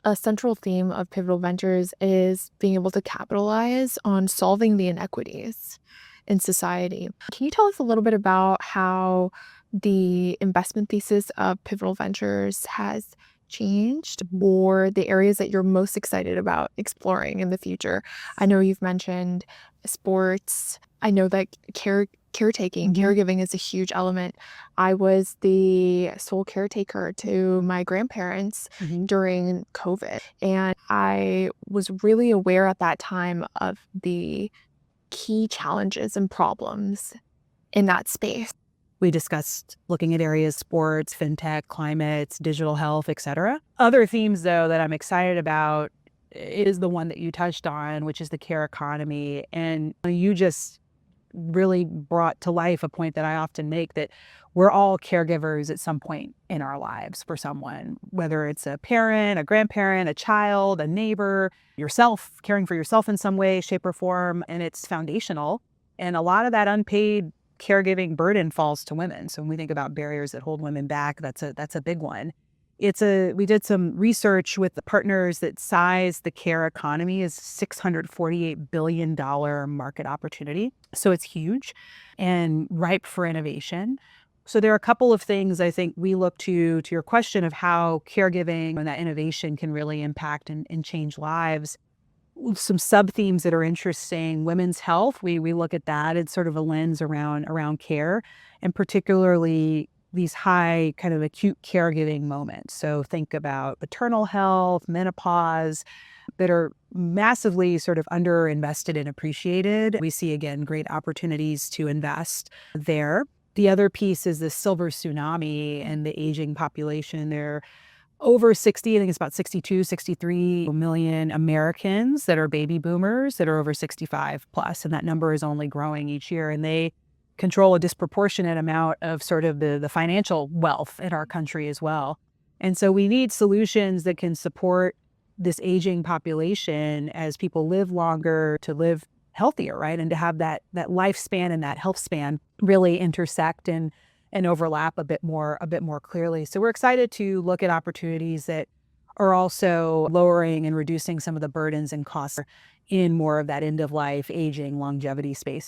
A central theme of Pivotal Ventures is being able to capitalize on solving the inequities in society. Can you tell us a little bit about how the investment thesis of Pivotal Ventures has changed, or the areas that you're most excited about exploring in the future? I know you've mentioned sports. I know that caregiving is a huge element. I was the sole caretaker to my grandparents during COVID, and I was really aware at that time of the key challenges and problems in that space. We discussed looking at areas, sports, fintech, climate, digital health, etc. Other themes, though, that I'm excited about is the one that you touched on, which is the care economy. And you just really brought to life a point that I often make, that we're all caregivers at some point in our lives for someone, whether it's a parent, a grandparent, a child, a neighbor, yourself, caring for yourself in some way, shape, or form. And it's foundational. And a lot of that unpaid caregiving burden falls to women. So when we think about barriers that hold women back, that's a big one. We did some research with the partners that size the care economy as $648 billion market opportunity. So it's huge and ripe for innovation. So there are a couple of things I think we look to your question of how caregiving and that innovation can really impact and change lives. Some sub-themes that are interesting. Women's health, we look at that. It's sort of a lens around care, and particularly these high kind of acute caregiving moments. So think about maternal health, menopause, that are massively sort of underinvested and appreciated. We see, again, great opportunities to invest there. The other piece is the silver tsunami and the aging population. There over 60, I think it's about 62, 63 million Americans that are baby boomers that are over 65 plus. And that number is only growing each year. And they control a disproportionate amount of sort of the financial wealth in our country as well. And so we need solutions that can support this aging population as people live longer, to live healthier, right? And to have that lifespan and that health span really intersect and overlap a bit more clearly. So we're excited to look at opportunities that are also lowering and reducing some of the burdens and costs in more of that end of life, aging, longevity space.